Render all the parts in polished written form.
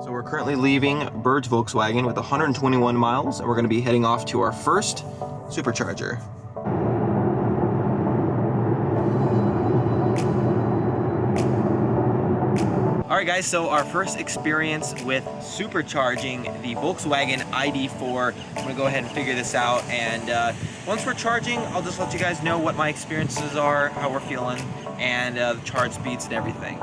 So we're currently leaving Berge Volkswagen with 121 miles, and we're going to be heading off to our first supercharger. Alright guys, so our first experience with supercharging the Volkswagen ID.4. I'm going to go ahead and figure this out, and once we're charging, I'll just let you guys know what my experiences are, how we're feeling, and the charge speeds and everything.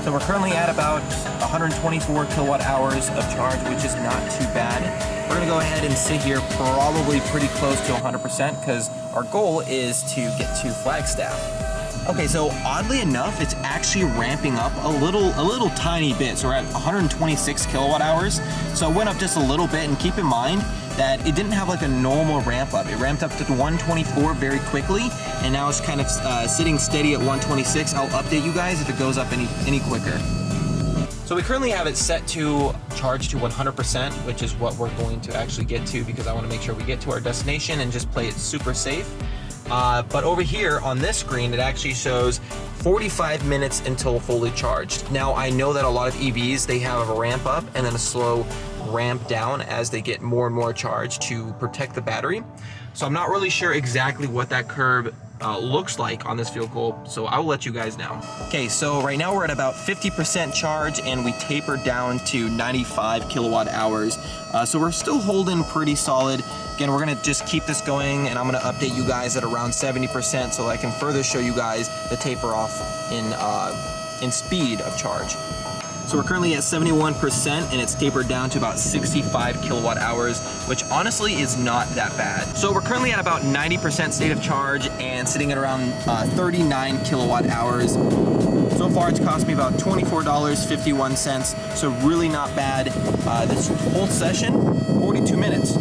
So we're currently at about 124 kilowatt hours of charge, which is not too bad. We're gonna go ahead and sit here probably pretty close to 100% because our goal is to get to Flagstaff. Okay, so oddly enough, it's actually ramping up a little tiny bit. So we're at 126 kilowatt hours. So it went up just a little bit, and keep in mind that it didn't have like a normal ramp up. It ramped up to 124 very quickly, and now it's kind of sitting steady at 126. I'll update you guys if it goes up any quicker. So we currently have it set to charge to 100%, which is what we're going to actually get to because I want to make sure we get to our destination and just play it super safe. But over here on this screen, it actually shows 45 minutes until fully charged. Now, I know that a lot of EVs, they have a ramp up and then a slow ramp down as they get more and more charged to protect the battery. So I'm not really sure exactly what that curve looks like on this vehicle, so I will let you guys know. Okay, so right now we're at about 50% charge, and we tapered down to 95 kilowatt hours. So we're still holding pretty solid. Again, we're gonna just keep this going, and I'm gonna update you guys at around 70% so I can further show you guys the taper off in speed of charge. So we're currently at 71%, and it's tapered down to about 65 kilowatt hours, which honestly is not that bad. So we're currently at about 90% state of charge and sitting at around 39 kilowatt hours. So far it's cost me about $24.51, so really not bad. This whole session, 42 minutes.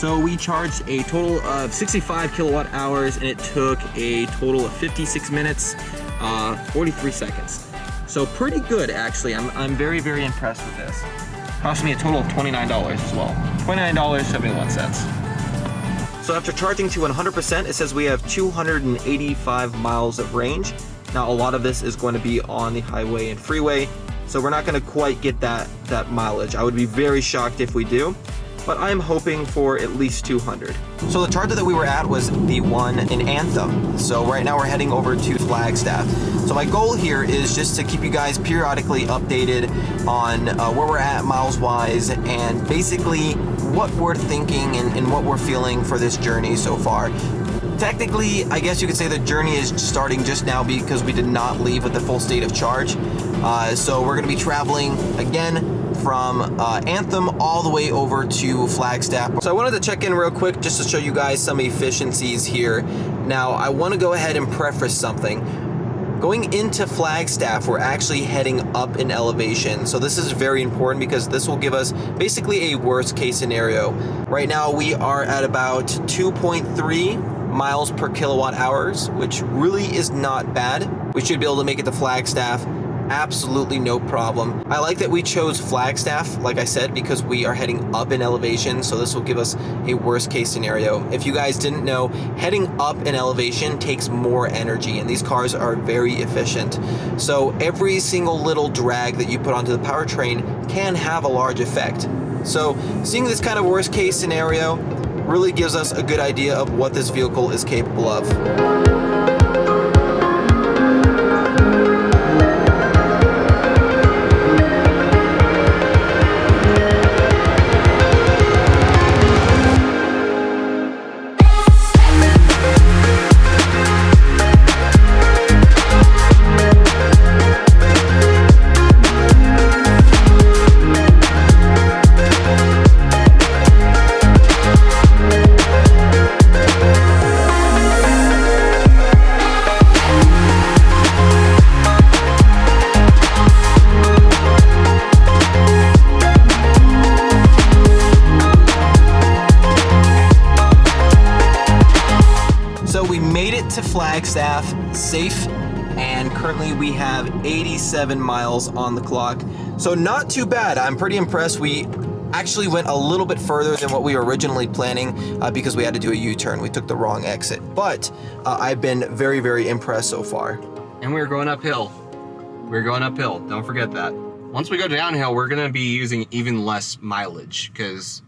So we charged a total of 65 kilowatt hours, and it took a total of 56 minutes. 43 seconds. So pretty good, actually. I'm very, very impressed with this. Cost me a total of $29 as well. $29.71. So after charging to 100%, it says we have 285 miles of range. Now, a lot of this is going to be on the highway and freeway, so we're not going to quite get that mileage. I would be very shocked if we do, but I'm hoping for at least 200. So the charger that we were at was the one in Anthem. So right now we're heading over to Flagstaff. So my goal here is just to keep you guys periodically updated on where we're at miles-wise, and basically what we're thinking and what we're feeling for this journey so far. Technically, I guess you could say the journey is starting just now because we did not leave with the full state of charge. So we're gonna be traveling again from Anthem all the way over to Flagstaff. So I wanted to check in real quick just to show you guys some efficiencies here. Now, I want to go ahead and preface something. Going into Flagstaff, we're actually heading up in elevation. So this is very important because this will give us basically a worst case scenario. Right now we are at about 2.3 miles per kilowatt hours, which really is not bad. We should be able to make it to Flagstaff absolutely no problem. I like that we chose Flagstaff, like I said, because we are heading up in elevation, so this will give us a worst case scenario. If you guys didn't know, heading up in elevation takes more energy, and these cars are very efficient. So every single little drag that you put onto the powertrain can have a large effect. So seeing this kind of worst case scenario really gives us a good idea of what this vehicle is capable of. To Flagstaff safe, and currently we have 87 miles on the clock, so not too bad. I'm pretty impressed. We Actually went a little bit further than what we were originally planning because we had to do a U-turn. We took the wrong exit, but I've been very, very impressed so far. And we're going uphill. We're going uphill, don't forget that. Once we go downhill, we're gonna be using even less mileage, because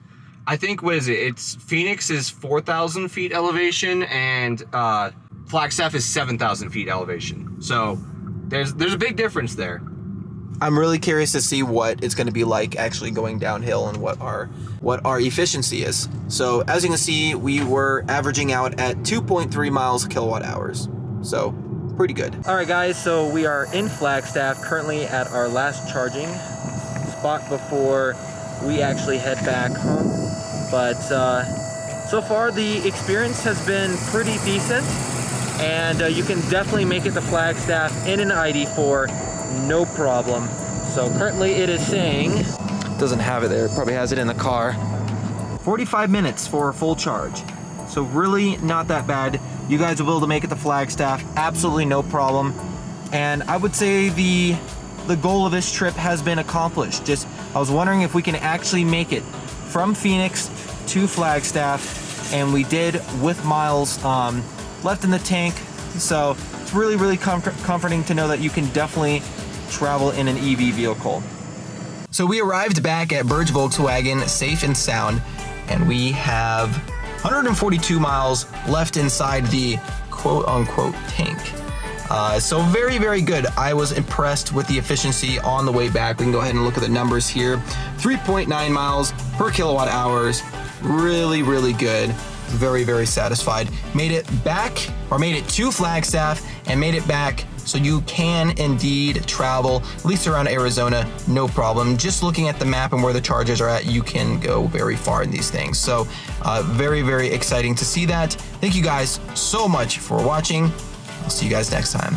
I think, what is it? It's Phoenix is 4,000 feet elevation, and Flagstaff is 7,000 feet elevation. So there's a big difference there. I'm really curious to see what it's going to be like actually going downhill and what our efficiency is. So as you can see, we were averaging out at 2.3 miles kilowatt hours. So pretty good. All right, guys. So we are in Flagstaff currently at our last charging spot before we actually head back home. But so far the experience has been pretty decent, and you can definitely make it to Flagstaff in an ID.4, no problem. So currently it is saying, doesn't have it there, it probably has it in the car, 45 minutes for a full charge. So really not that bad. You guys will be able to make it to Flagstaff, absolutely no problem. And I would say the goal of this trip has been accomplished. I was wondering if we can actually make it from Phoenix to Flagstaff, and we did with miles left in the tank. So it's really, really comforting to know that you can definitely travel in an EV vehicle. So we arrived back at Berge Volkswagen safe and sound, and we have 142 miles left inside the quote-unquote tank. So very, very good. I was impressed with the efficiency on the way back. We can go ahead and look at the numbers here. 3.9 miles per kilowatt hours. Really, really good. Very, very satisfied. Made it back, or made it to Flagstaff and made it back, so you can indeed travel, at least around Arizona, no problem. Just looking at the map and where the chargers are at, you can go very far in these things. So very, very exciting to see that. Thank you guys so much for watching. I'll see you guys next time.